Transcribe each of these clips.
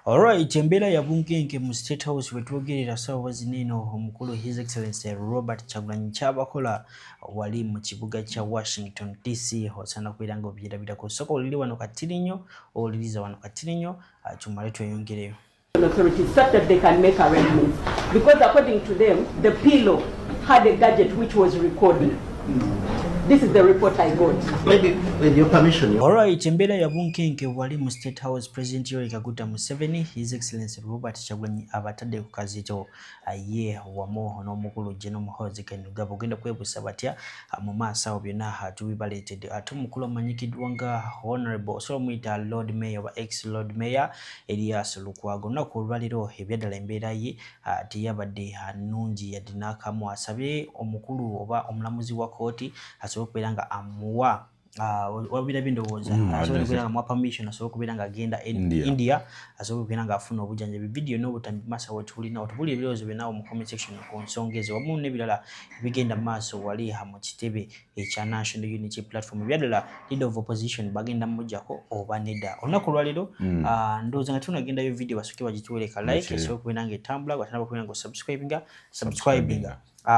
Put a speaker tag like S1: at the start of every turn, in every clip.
S1: Alright, Embeera yabunkenke mu State House wetwogerera ssaawa zineno omukulu His Excellency Robert Kyagulanyi kyabakola wali mu kibuga kya Washington DC osana kubeera nga obyerabirako soko oliri wano katirinyo oliriza wano katirinyo tumale tweyongereyo.
S2: Authorities such that they can make arrangements because according to them the pillow had a gadget which was recording. This is the report I got.
S3: Maybe with your permission.
S1: Alright, Embeera yabunkenke wali mu State House President Mu7, His Excellency Robert Kyagulanyi abatadde ku kazito ye wamu n'omukulu Gen.Muhoozi Kainuga ogenda kwebuusa batya mu maaso awo byonna tubibaleetedde ate omukulu amanyikiddwa nga Honorable osobola omuyita Lord Mayor oba ex Lord Mayor Elias Lukwago olunaku olwaleero ebyaddala embeera ye teyabadde nnungi yadde n'akamu asabye omukulu oba omulamuzi wa kooti asobola okubeera nga amuwa wabira bindowooza asobola okubeera nga amuwa permission asobola okubeera nga agenda India asobola okubeera nga afuna obujjanjabi video n'obutambi maaso awo tulina otubulira ebirowoozo byonna mu comment section ku nsonga ezo wamu n'ebirala ebigenda maaso wali mu kitebe ekya National Unity Platform ebyaddala leader of opposition bagenda mujjako oba nedda olunaku olwaleero ndowooza nga tunagendayo video basooke bagituwereka like esobola okubeera nga etambula gwate nabakubeera nga subscribinga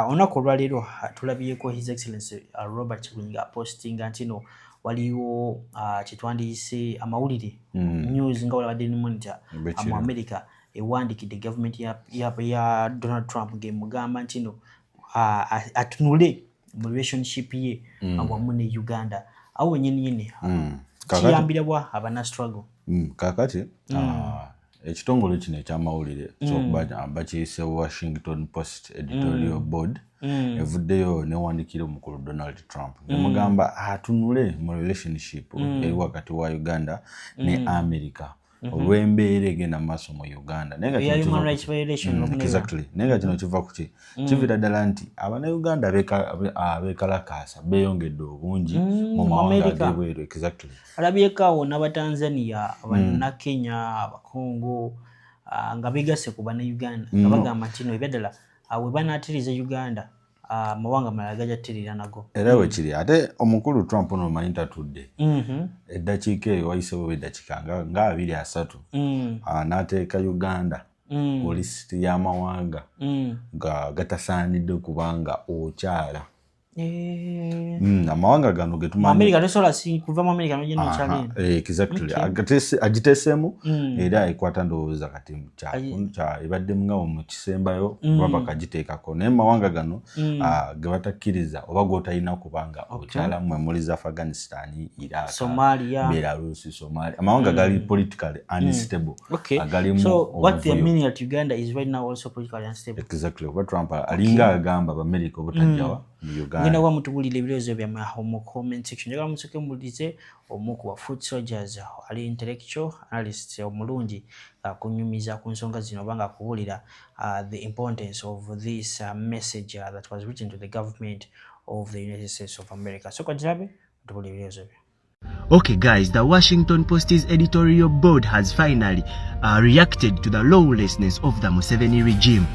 S1: olunaku olwaleero tulabiyeko His Excellency Robert Kyagulanyi postinga nti no waliwo kyetwandiyise amawulire news nga wala Daily Monitor mu America ewandikidde government ya Donald Trump ng'emugamba nti no atunule mu relationship ye wamu ne Uganda awo nyini kiyambira abana struggle
S4: kakati ekitongole kino ekyamawulire bakiyise Washington Post Editorial Board evuddeyo newandikira omukulu Donald Trump nemugamba atunule mu relationship eri wakati wa Uganda ne America olw'embeera egenda maaso mu Uganda naye kino kiva ku ki kivira ddala nti abannayuganda beekalakaasa beeyongedde obungi mu mawanga ag'ebweru
S1: alabyeko awo n'Abatanzania Abannakenya Abakongo nga beegasse ku bannayuganda nga bagamba nti no ebyaddala we banaatiriza Uganda mawanga malala gajattirira nago
S4: era we kiri ate omukulu Trump n'omanyi tatudde eddakiika eyo wayisewo eddakiika nga 23 n'ateeka Uganda ku lisiti y'amawanga nga gatasaanidde kubanga okyala amawanga gano
S1: America tesobola kuva mu America n'ogenda okyala
S4: exactly agiteesemu era ekwata ndowooza kati ebadde ngawo mu kisembayo baba kagiteekako naye mawanga gano ge batakkiriza oba gotalina kubanga okyala mwe muli za Afghanistan, Iraq,
S1: Somalia,
S4: Belarus, Somalia amawanga gali politically unstable
S1: so what they mean at Uganda is right now also politically unstable
S4: exactly oba Trump alinga agamba America obutajjawa Uganda
S1: ngenda wamutubulira ebirowoozo byammwe mu comment section njagala musooke mubuulize omu ku foot soldiers ali intellectual analyst omulungi kunyumiza ku nsonga zino obanga akubuulira the importance of this message that was written to the government of the United States of America. So kajirabe mutubulira ebirowoozo byo.
S5: Okay guys, the Washington Post's editorial board has finally reacted to the lawlessness of the Mu7 regime.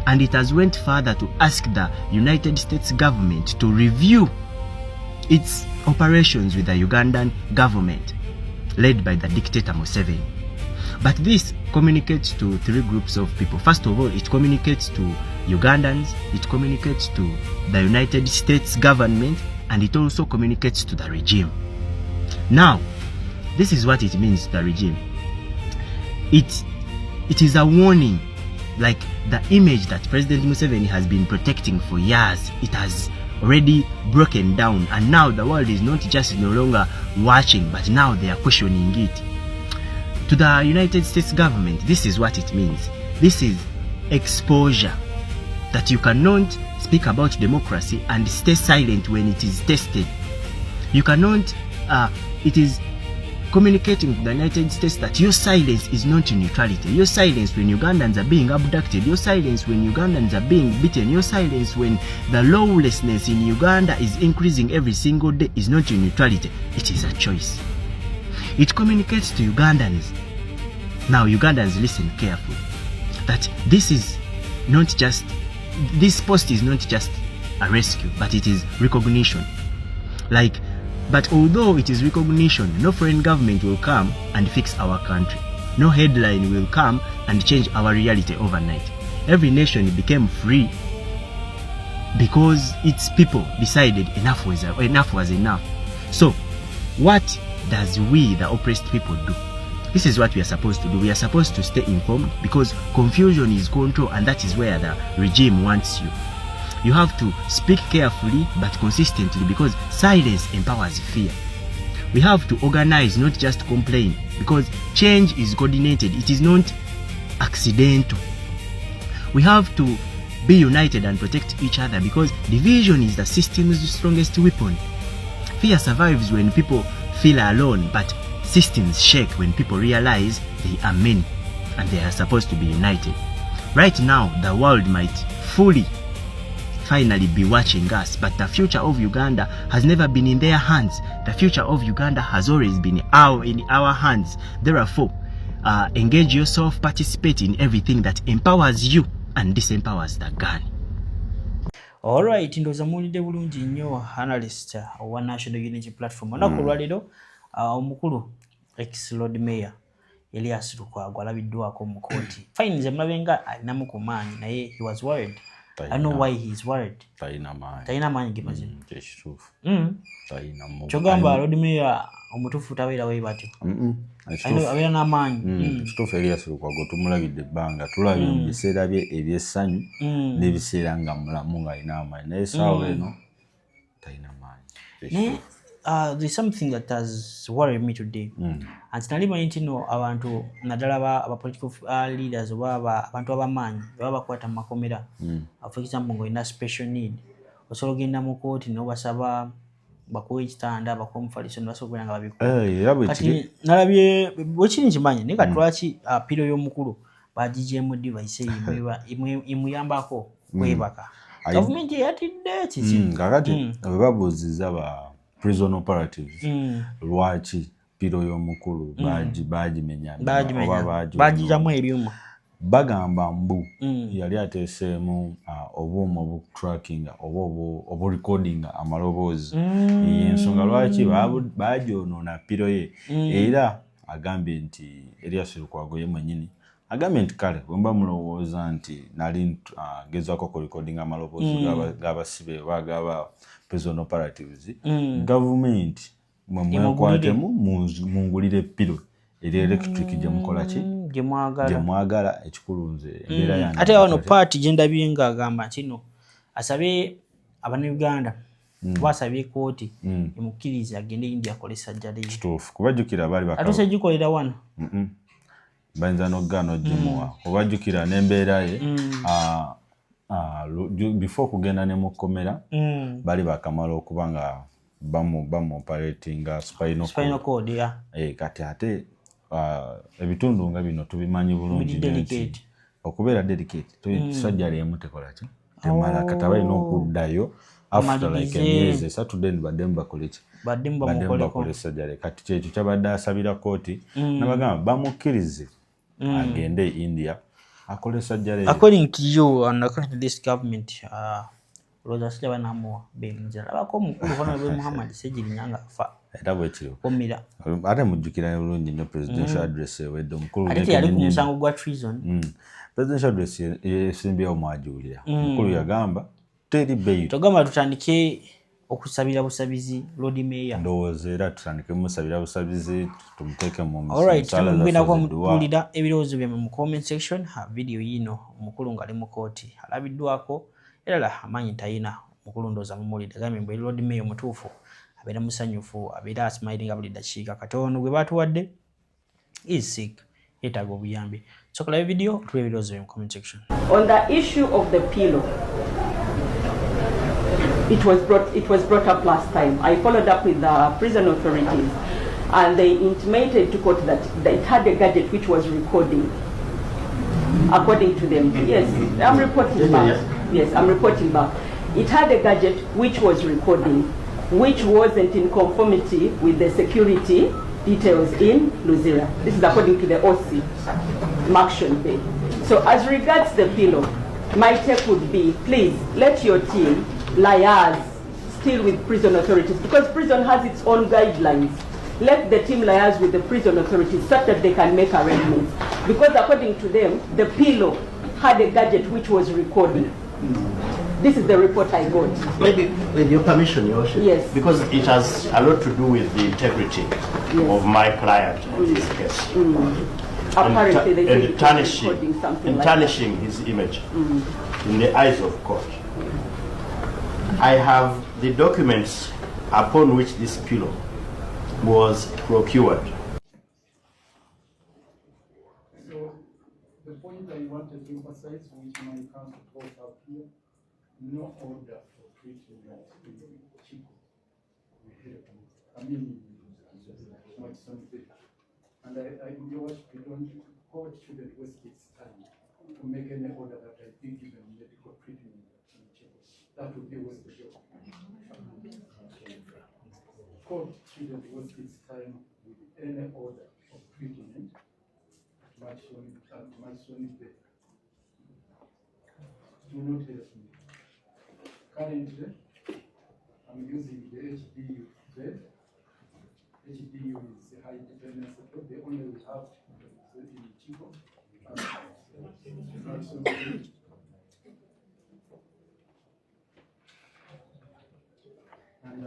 S5: And it has went further to ask the United States government to review its operations with the Ugandan government led by the dictator Mu7. But this communicates to three groups of people. First of all, it communicates to Ugandans, it communicates to the United States government, and it also communicates to the regime. Now, this is what it means to the regime. It is a warning. Like the image that President Mu7 has been protecting for years, it has already broken down, and now the world is not just no longer watching, but now they are questioning it. To the United States government, this is what it means. This is exposure, that you cannot speak about democracy and stay silent when it is tested. You cannot, it is communicating to the United States that your silence is not neutrality. Your silence when Ugandans are being abducted, your silence when Ugandans are being beaten, your silence when the lawlessness in Uganda is increasing every single day is not neutrality. It is a choice. It communicates to Ugandans. Now Ugandans, listen carefully, that this is not just, this post is not just a rescue, but it is recognition. But although it is recognition, no foreign government will come and fix our country. no headline will come and change our reality overnight. Every nation became free because its people decided enough was enough. So what does we, the oppressed people, do? This is what we are supposed to do. We are supposed to stay informed, because confusion is control, and that is where the regime wants you. You have to speak carefully but consistently, because silence empowers fear. We have to organize, not just complain, because change is coordinated. It is not accidental. We have to be united and protect each other, because division is the system's strongest weapon. Fear survives when people feel alone, but systems shake when people realize they are many and they are supposed to be united. Right now, the world might finally be watching us, but the future of Uganda has never been in their hands. The future of Uganda has always been in our hands. Therefore, engage yourself, participate in everything that empowers you and disempowers the gun.
S1: Alright, ndoza mulide bulungi nnyo analyst wa National Unity Platform. Onakulwaliro omukulu ex-Lord Mayor Elias Lukwago alabiddwako mu kooti. Fine nze mulabenga alinamu ku maanyi naye he was worried. I know why he is worried. Talina maanyi gemazima.
S4: Kyekituufu.
S1: Kyogamba Lord Mayor omutuufu tabeera we batyo. Abeera n'amaanyi.
S4: Ekituufu Elias Lukwago tumulabidde ebbanga, tulabye mu biseera bye ebyessanyu n'ebiseera nga mulamu ng'alina amaanyi, naye essaawa eno talina maanyi.
S1: There's something that has worried me today. And nalimanyi nti no abantu naddala aba political leaders oba abantu ab'amaanyi baba bakwata mu makomera. For example, ng'olina special need, osobola ogenda mu kooti n'obasaba bakuwa ekitanda, bakuwa omufaliso ne basobola nga babikuwa. Kati nalabye bwekiri nkimanyi naye kati lwaki piro y'omukulu bagigyemudde bayise imuyambako kwebaka. Gavumenti yatidde kiki.
S4: Kakati bwe babuuzizza ba prison operatives lwaki piro y'omukulu bagimenya
S1: bagijjamu ebyuma,
S4: bagamba mbu yali ateeseemu obuuma obutracking oba oburecordinga amaloboozi. Ensonga lwaki bagyonoona piro ye, era agambye nti Elias Lukwago ye mwennyini agambye nti kale bwe mba mulowooza nti nali gezaako okurecordinga amaloboozi g'abasibe oba g'aba prison operatives, gavumenti mwekwatemu mungulire piro eri electric gyemukola ki gyemwagala. Ekikulu nze embeera yange
S1: ate wano paati gyendabye ng'agamba nti no asabe Abannayuganda basabye kooti emukkirize agende India akole sajjala ye.
S4: Kituufu kubajjukira baali
S1: ate gikolera wano
S4: bayinza n'ogaana ogimuwa obajjukira n'embeera ye before kugenda ne mu kkomera bali bakamala okuba nga bamu-operatinga spinal cord. Kati ate ebitundu nga bino tubimanyi bulungi nti okubeera delicate sajjala emu tekola ki temala, kati balina okuddayo after like emyezi esatu then baddemu bakole ki bakole sajjala. Kati kyekyo kyabadde asabira kooti nabagamba bamukkirize agende India akole sajjala.
S1: According to you and according to this government, Rosa Silva namuwa benjala abako omukulu Honorable Muhammad Sejirinyanga afa
S4: era bwekiro
S1: komira
S4: ate mujjukira bulungi nnyo presidential address ewedde omukulu
S1: ate yali ku musango gwa treason.
S4: Presidential address esimbyewo mwajuulira omukulu yagamba teri beeyi
S1: togamba tutandike okusabira busabizi Lord Mayor.
S4: Ndowooza era tutandike musabira busabizi tumuteeke mu
S1: mugenda kwamulira ebirowoozo byammwe mu comment section. Video yino omukulu ng'ali mu kooti alabiddwako era amaanyi talina. Omukulu ndowooza mumuwulidde agambye mbu Lord Mayor omutuufu abeera musanyufu, abeera asmilinga buli ddakiika. Kati ono gwe baatuwadde is sick, yeetaaga obuyambi. So kolayo video tuwe ebirowoozo bye mu comment section.
S2: On the issue of the pillow, it was brought up last time. I followed up with the prison authorities and they intimated to court that it had a gadget which was recording, according to them. Yes, I'm reporting back. Yes, I'm reporting back. It had a gadget which was recording, which wasn't in conformity with the security details in Luzira. This is according to the OC, Maction Bay. So as regards the pillow, my take would be, please let your team liaise still with prison authorities, because prison has its own guidelines. let the team liaise with the prison authorities such that they can make arrangements. Because according to them, the pillow had a gadget which was recording. This is the report I got.
S3: Maybe with your permission, Your Worship.
S2: Yes.
S3: Because it has a lot to do with the integrity of my client in this case.
S2: Apparently, they
S3: and
S2: tarnishing
S3: his image in the eyes of court. I have the documents upon which this pillow was procured.
S6: So the point I wanted to emphasize, which my counsel brought up here, no order for treatment in Chico. I mean, and Your Worship, court shouldn't waste its time to make any order that I think even medical treatment in Chico. That would be waste of job. Court shouldn't waste its time with any order of treatment. Much only better. Do not help me. Currently, I'm using the HDU bed. HDU is a high dependency bed. The only we have in Chico. And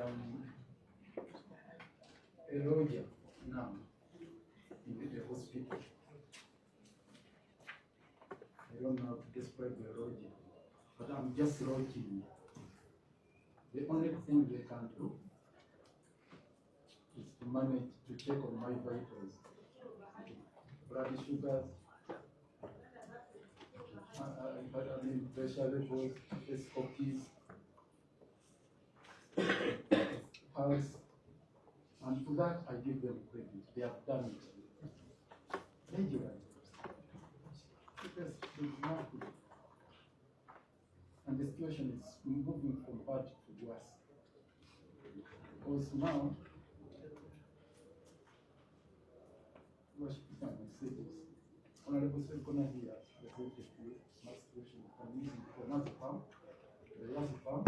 S6: a lodger now in the hospital. I don't know how to describe the lodger, but I'm just lodging. The only thing they can do is to manage to check on my vitals, blood sugars, pressure levels, SOPs, pulse, and for that I give them credit. They have done it regularly. Because it's not good. And the situation is moving from bad to worse. Because now, Honorable Secretary here, the situation, I'm using clonazepam, diazepam,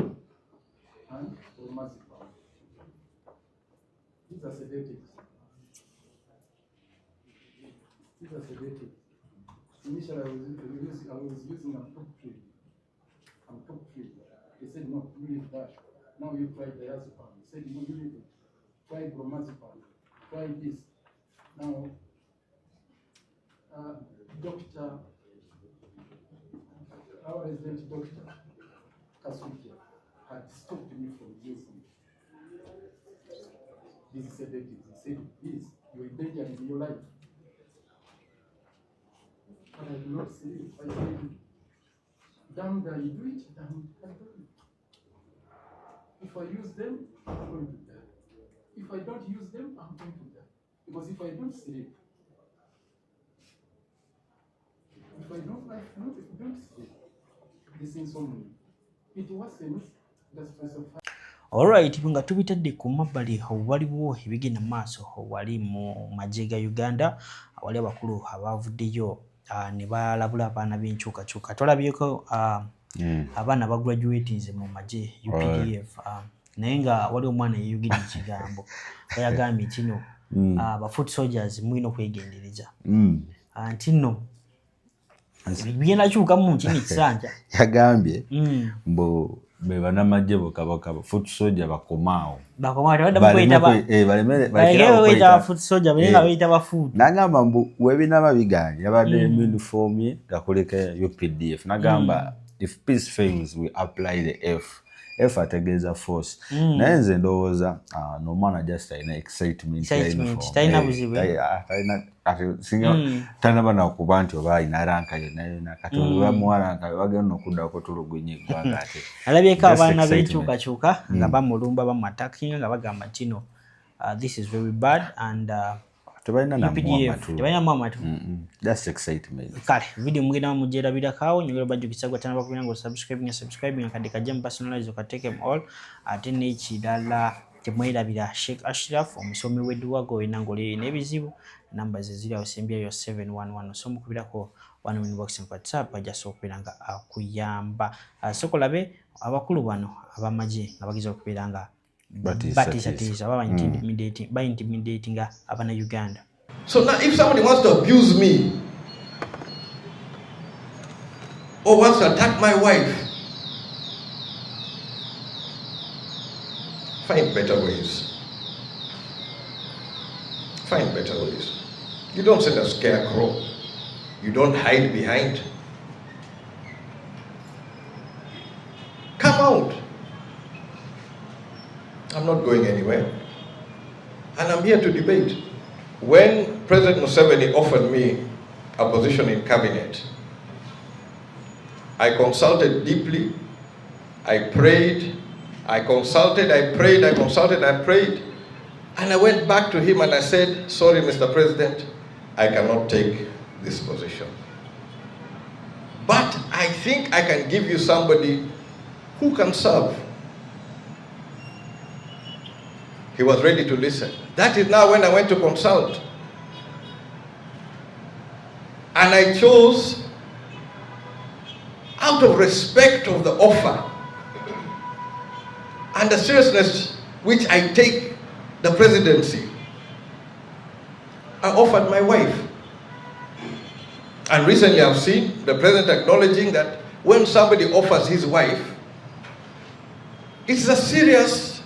S6: and clomazepam. These are sedatives. Initially, I was using amtoptrin. They said, no, you leave that. Now you try diazepam. They said, no, you leave it. Try bromazepam. Try this. Now, our resident doctor, Kasukia, had stopped me from using these sedatives. He said, please, you're endangering your life. But I do not see it. I said, damn that you do it, damn I do it. If I use them, I'm going to die. If I don't use them, I'm going to die. Because if I don't sleep, if I don't sleep, this insomnia, it worsens the stress of.
S1: Alright, nga tubitadde ku mabbali waliwo ebigenda maaso wali mu magye ga Uganda wali abakulu abavuddeyo ne balabula abaana b'enkyukakyuka. Tolabyeko abaana bagraduatinze mu magye UPDF naye nga wali omwana yeyogedde ekigambo yagambye kino aba foot soldiers mulina okwegendereza anti nno bigenda kyukamu mu kini kisanja
S4: yagambye mbo be banamagye bokabaka foot soldier bakomaawo
S1: foot soldier balenga bayita bafoot
S4: nagamba mbu webinaba biganye yabadde uniform ye gakoleka UPDF nagamba if peace fails we apply the F ategeeza force naye nze ndowooza nomwana just alina excitement
S1: talina buzibu
S4: talina bana kuba nti oba alina ranka yonna kati bamuwa ranka bagenda okuddako tulugunye eggwanga ate
S1: alabyeko abaana b'enkyukakyuka nga bamulumba bamatakinga nga bagamba ntino this is very bad and tebalina mwamatu
S4: that's excitement.
S1: Kale video mugenda mugyerabirako awo nyogera bajjukisa gwa channel bakugira ngo subscribe nga kadi kajja mu personalize okateke mu all ate n'ekirala temwerabira Sheikh Ashraf omusomi w'Edwago enangole n'ebizibu namba ze ziri awo sembyayo 711 osomukubirako one inbox mu WhatsApp ajja okubiranga akuyamba sokolabe abakulu bano abamagye nga bagiza okubiranga batiisatiisa baba intimidatinga abana Uganda.
S7: So now if somebody wants to abuse me or wants to attack my wife, find better ways. Find better ways. You don't send a scarecrow. You don't hide behind. Come out. I'm not going anywhere. And I'm here to debate. When President Mu7 offered me a position in cabinet, I consulted deeply. I prayed. I consulted. I prayed. I consulted. I prayed. And I went back to him and I said, sorry, Mr. President, I cannot take this position. But I think I can give you somebody who can serve. He was ready to listen. That is now when I went to consult. And I chose, out of respect of the offer and the seriousness which I take the presidency, I offered my wife. And recently I've seen the president acknowledging that when somebody offers his wife, it's a serious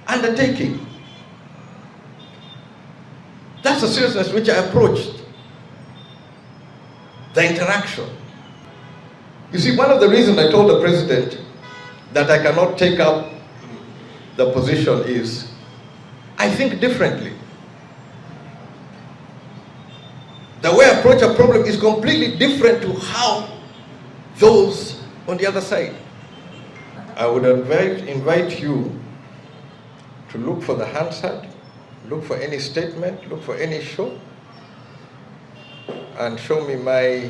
S7: undertaking. That's the seriousness which I approached the interaction. You see, one of the reasons I told the president that I cannot take up the position is I think differently. The way I approach a problem is completely different to how those on the other side. I would invite you to look for the Hansard, look for any statement, look for any show, and show me my